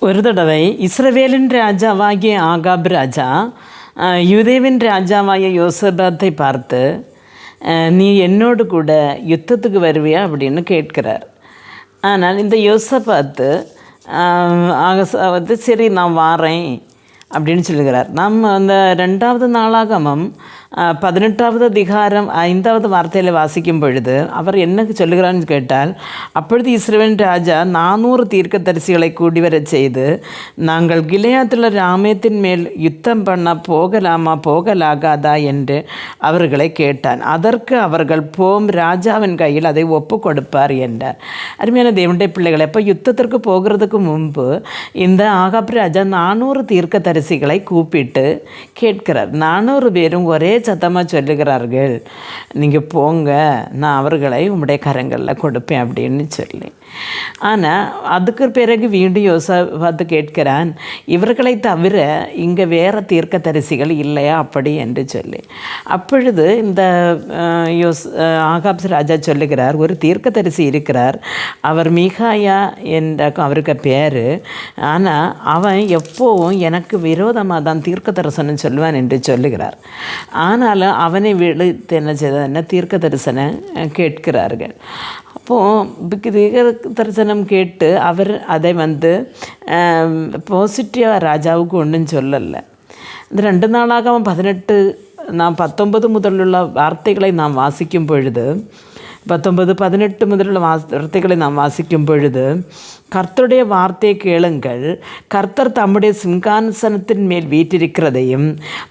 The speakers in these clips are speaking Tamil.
ഒരു തടവൈ ഇസ്രവേലിൻ രാജാവാകിയ ആകാബ് ராஜா யூதேவின் ராஜாவாய யோசபாத்தை பார்த்து நீ என்னோடு கூட யுத்தத்துக்கு வருவியா அப்படின்னு கேட்கிறார். ஆனால் இந்த யோசபாத்து சரி நான் வாரேன் அப்படின்னு சொல்லுகிறார். நம்ம அந்த 2வது நாளாகமம் 18வது அதிகாரம் 5வது வார்த்தையில் வாசிக்கும் பொழுது அவர் என்ன சொல்லுகிறான்னு கேட்டால், அப்பொழுது இஸ்ரவேல் ராஜா 400 தீர்க்கதரிசிகளை கூடிவரச் செய்து, நாங்கள் கிலெயாத்தில் ராமேத்தின் மேல் யுத்தம் பண்ண போகலாகாதா என்று அவர்களை கேட்டான். அதற்கு அவர்கள் போம், ராஜாவின் கையில் அதை ஒப்பு கொடுப்பார் என்றார். அருமையான தேவனுடைய பிள்ளைகளை, இப்போ யுத்தத்திற்கு போகிறதுக்கு முன்பு இந்த ஆகாப் ராஜா 400 தீர்க்கதரிசிகளை கூப்பிட்டு கேட்கிறார். 400 பேரும் ஒரே சத்தமாக சொல்லுகிறார்கள், நீங்கள் போங்க, நான் அவர்களை உம்முடைய கரங்களில் கொடுப்பேன் அப்படின்னு சொல்லி. ஆனால் அதுக்கு பிறகு மீண்டும் யோசபாத்து கேட்கிறான், இவர்களை தவிர இங்கே வேறு தீர்க்கதரிசிகள் இல்லையா அப்படி என்று சொல்லி. அப்பொழுது இந்த ஆகாப் ராஜா சொல்லுகிறார், ஒரு தீர்க்கதரிசி இருக்கிறார், அவர் மீகாயா என்ற அவருக்கு பேர். ஆனால் அவன் எப்போவும் எனக்கு விரோதமாக தான் தீர்க்க தரிசனம் சொல்லுவான் என்று சொல்லுகிறார். ஆனாலும் அவனை விழுத்து என்ன செய்த என்ன தீர்க்க தரிசனம் கேட்கிறார்கள். அப்போது தீர்க்க தரிசனம் கேட்டு அவர் அதை பாசிட்டிவாக ராஜாவுக்கு ஒன்றும் சொல்லலை. இந்த 2 நாளாக 19 முதலுள்ள வார்த்தைகளை நாம் வாசிக்கும் பொழுது 18 முதலுள்ள வார்த்தைகளை நாம் வாசிக்கும் பொழுது, கர்த்தருடைய வார்த்தையை கேளுங்கள், கர்த்தர் தம்முடைய சிங்காசனத்தின் மேல் வீற்றிருக்கிறதையும்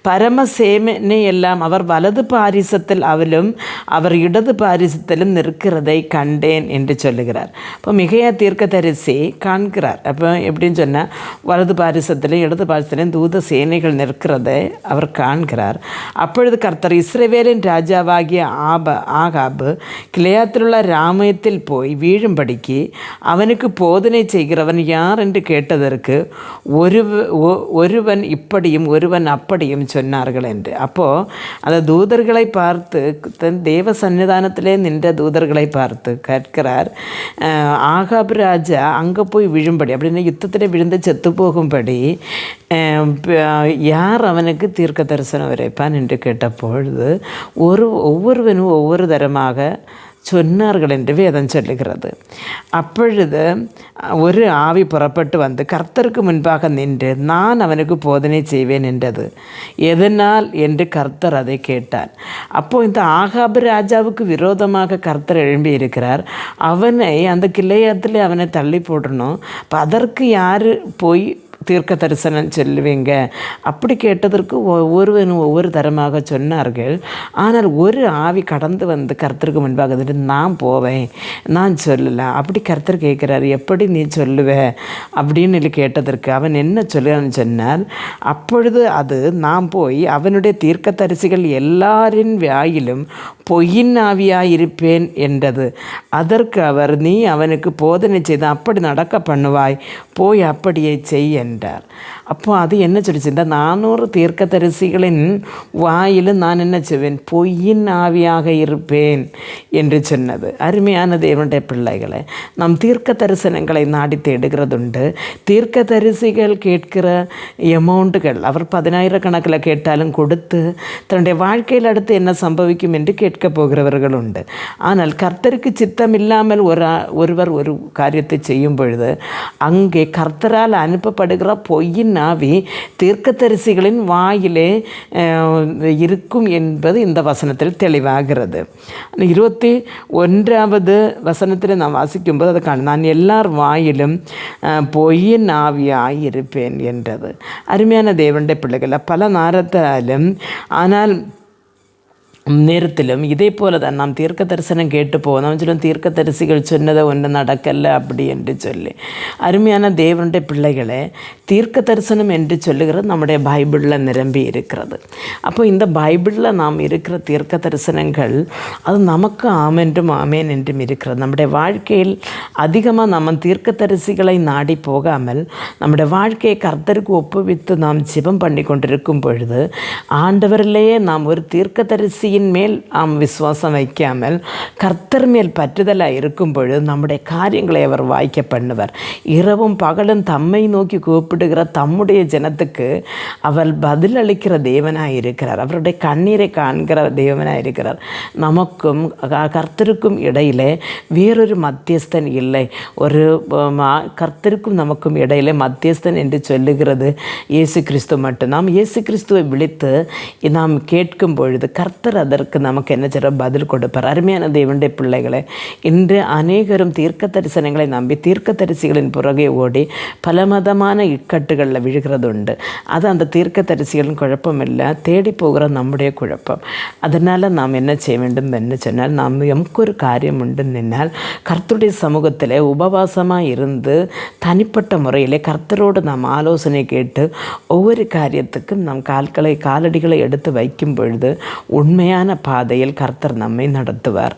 பரமசேனை எல்லாம் அவர் வலது பாரிசத்தில் அவளும் அவர் இடது பாரிசத்திலும் நிற்கிறதை கண்டேன் என்று சொல்லுகிறார். இப்போ மிகையா தீர்க்கதரிசி காண்கிறார். அப்போ எப்படின்னு சொன்னால், வலது பாரிசத்திலும் இடது பாரிசத்திலும் தூத சேனைகள் நிற்கிறதை அவர் காண்கிறார். அப்பொழுது கர்த்தர் இஸ்ரவேலின் ராஜாவாகிய ஆகாபு கிலெயாத்திலுள்ள ராமயத்தில் போய் வீழும்படிக்கு அவனுக்கு போதனை செய்கிறவன் யார் என்று கேட்டதற்கு ஒருவன் இப்படியும் ஒருவன் அப்படியும் சொன்னார்கள் என்று. அப்போது அந்த தூதர்களை பார்த்து, தன் தேவ சன்னிதானத்திலே நின்ற தூதர்களை பார்த்து கேட்கிறார், ஆகாப் ராஜா அங்கே போய் விழும்படி, அப்படின்னு யுத்தத்தில் விழுந்து செத்து போகும்படி யார் அவனுக்கு தீர்க்க தரிசனம் உரைப்பான் என்று கேட்டபொழுது ஒவ்வொருவனும் ஒவ்வொரு தரமாக சொன்னார்கள் என்று வேதம் சொல்லுகிறது. அப்பொழுது ஒரு ஆவி புறப்பட்டு வந்து கர்த்தருக்கு முன்பாக நின்று, நான் அவனுக்கு போதனை செய்வேன் என்றது. எதனால் என்று கர்த்தர் அதை கேட்டார். அப்போது இந்த ஆகாபு ராஜாவுக்கு விரோதமாக கர்த்தர் எழும்பி இருக்கிறார். அவனை அந்த கிளையத்தில் அவனை தள்ளி போடணும். இப்போ அதற்கு யார் போய் தீர்க்க தரிசனம் சொல்லுவீங்க அப்படி கேட்டதற்கு ஒவ்வொருவனும் ஒவ்வொரு தரமாக சொன்னார்கள். ஆனால் ஒரு ஆவி கடந்து வந்து கர்த்தருக்கு முன்பாக வந்துட்டு, நான் போவேன், நான் சொல்லலாம் அப்படி கர்த்தர் கேட்குறாரு, எப்படி நீ சொல்லுவ அப்படின்னு கேட்டதற்கு அவன் என்ன சொல்லுன்னு சொன்னால், அப்பொழுது அது நான் போய் அவனுடைய தீர்க்க தரிசிகள் எல்லாரின் வாயிலும் பொய்யின் ஆவியாயிருப்பேன் என்றது. அதற்கு அவர், நீ அவனுக்கு போதனை செய்து அப்படி நடக்க பண்ணுவாய், போய் அப்படியே செய் என்றார். அப்போ அது என்ன சொல்லிச்சு, இந்த 400 தீர்க்கதரிசிகளின் வாயிலும் நான் என்ன செய்வேன், பொய்யின் ஆவியாக இருப்பேன் என்று சொன்னது. அருமையான தேவனுடைய பிள்ளைகளை, நாம் தீர்க்க தரிசனங்களை நாடி தேடுகிறதுண்டு. தீர்க்க தரிசிகள் கேட்கிற எமௌண்ட்டுகள், அவர் 10,000 கணக்கில் கேட்டாலும் கொடுத்து தன்னுடைய வாழ்க்கையில் அடுத்து என்ன சம்பவிக்கும் என்று கேட்க போகிறவர்கள் உண்டு. ஆனால் கர்த்தருக்கு சித்தம் இல்லாமல் ஒருவர் ஒரு காரியத்தை செய்யும் பொழுது அங்கே கர்த்தரால் அனுப்பப்படுகிற பொய்யின் ஆவி தீர்க்கதரிசிகளின் வாயிலே இருக்கும் என்பது இந்த வசனத்தில் தெளிவாகிறது. 21வது வசனத்தில் நான் வாசிக்கும்போது அதை நான் எல்லார் வாயிலும் பொய்யின் ஆவியாய் இருப்பேன் என்றது. அருமையான தேவனுடைய பிள்ளைகளை, பல நேரத்தாலும் ஆனால் நேரத்திலும் இதே போல தான் நாம் தீர்க்க தரிசனம் கேட்டு போனோம் சொல்லும், தீர்க்க தரிசிகள் சொன்னதை ஒன்று நடக்கலை அப்படி என்று சொல்லி. அருமையான தேவனுடைய பிள்ளைகளே, தீர்க்க தரிசனம் என்று சொல்லுகிறது நம்முடைய பைபிளில் நிரம்பி இருக்கிறது. அப்போ இந்த பைபிளில் நாம் இருக்கிற தீர்க்க தரிசனங்கள் அது நமக்கு ஆமென்றும் ஆமேன் என்றும் இருக்கிறது. நம்முடைய வாழ்க்கையில் அதிகமாக நம்ம தீர்க்க தரிசிகளை நாடி போகாமல் நம்முடைய வாழ்க்கையை கர்த்தருக்கு ஒப்புவித்து நாம் ஜெபம் பண்ணி கொண்டிருக்கும் பொழுது ஆண்டவரிலேயே நாம் ஒரு தீர்க்க தரிசி தீர்க்கதரிசியின் மேல் விசுவாசம் வைக்காமல் கர்த்தர் மேல் பற்றுதலாக இருக்கும் பொழுது நம்முடைய காரியங்களை அவர் வாய்க்க பண்ணுவார். இரவும் பகலும் தம்மை நோக்கி கூப்பிடுகிற தம்முடைய ஜனத்துக்கு அவர் பதிலளிக்கிற தேவனாக இருக்கிறார். அவருடைய கண்ணீரை காண்கிற தேவனாக இருக்கிறார். நமக்கும் கர்த்தருக்கும் இடையிலே வேறொரு மத்தியஸ்தன் இல்லை. ஒரு கர்த்தருக்கும் நமக்கும் இடையிலே மத்தியஸ்தன் என்று சொல்லுகிறது இயேசு கிறிஸ்து மட்டும். நாம் இயேசு கிறிஸ்துவை விழித்து நாம் கேட்கும் பொழுது கர்த்தர் அதற்கு நமக்கு என்ன செய்ய பதில் கொடுப்பார். அருமையான தேவனுடைய பிள்ளைகளை, இன்று அநேகரும் தீர்க்க தரிசனங்களை நம்பி தீர்க்க தரிசிகளின் புறகே ஓடி பல மதமான இக்கட்டுகளில் விழுகிறது உண்டு. அது அந்த தீர்க்க தரிசிகளின் குழப்பம் இல்லை, தேடி போகிற நம்முடைய குழப்பம். அதனால் நாம் என்ன செய்ய வேண்டும் என்று சொன்னால், நாம் எமக்கு ஒரு காரியம் உண்டு நின்னால் கர்த்தருடைய சமூகத்தில் உபவாசமாக இருந்து தனிப்பட்ட முறையிலே கர்த்தரோடு நாம் ஆலோசனை கேட்டு ஒவ்வொரு காரியத்துக்கும் நம் காலடிகளை எடுத்து வைக்கும் பொழுது உண்மையான பாதையில் கர்த்தர் நம்மை நடத்துவார்.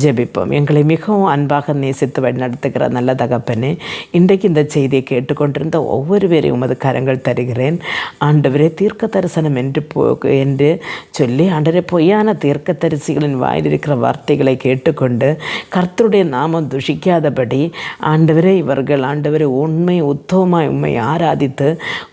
ஜெபிப்போம். எங்களை மிகவும் அன்பாக நேசித்து வழிநடத்துகிற நல்ல தகப்பனே, இன்றைக்கு இந்த செய்தியை கேட்டுக்கொண்டிருந்த ஒவ்வொரு பேரையும் உமது கரங்கள் தருகிறேன். ஆண்டவரே, தீர்க்க தரிசனம் என்று சொல்லி ஆண்டவரே பொய்யான தீர்க்க தரிசிகளின் வாயில் இருக்கிற வார்த்தைகளை கேட்டுக்கொண்டு கர்த்தருடைய நாமம் துஷிக்காதபடி ஆண்டவரே இவர்கள் ஆண்டவரே உண்மை உத்தவமாய் உம்மை ஆராதித்து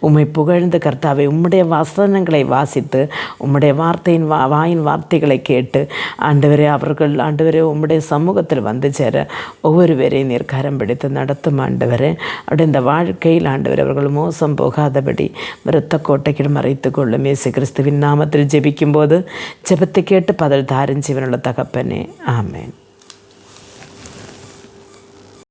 உம்மை புகழ்ந்து கர்த்தாவை உம்முடைய வசனங்களை வாசித்து உம்முடைய வார்த்தையின் வாயின் வார்த்தைகளை கேட்டு ஆண்டவரே அவர்கள் ஆண்டவரே உம்முடைய சமூகத்தில் வந்து சேர ஒவ்வொரு பேரையும் நீர் கரம் பிடித்து நடத்தும் ஆண்டவரே. அப்படி இந்த வாழ்க்கையில் ஆண்டவரே அவர்கள் மோசம் போகாதபடி விருத்த கோட்டைக்கு மறைத்து கொள்ளும். இயேசு கிறிஸ்துவின் நாமத்தில் ஜெபிக்கும்போது ஜெபத்தை கேட்டு பதில் தாரும் ஜீவனுள்ள தகப்பனே, ஆமென்.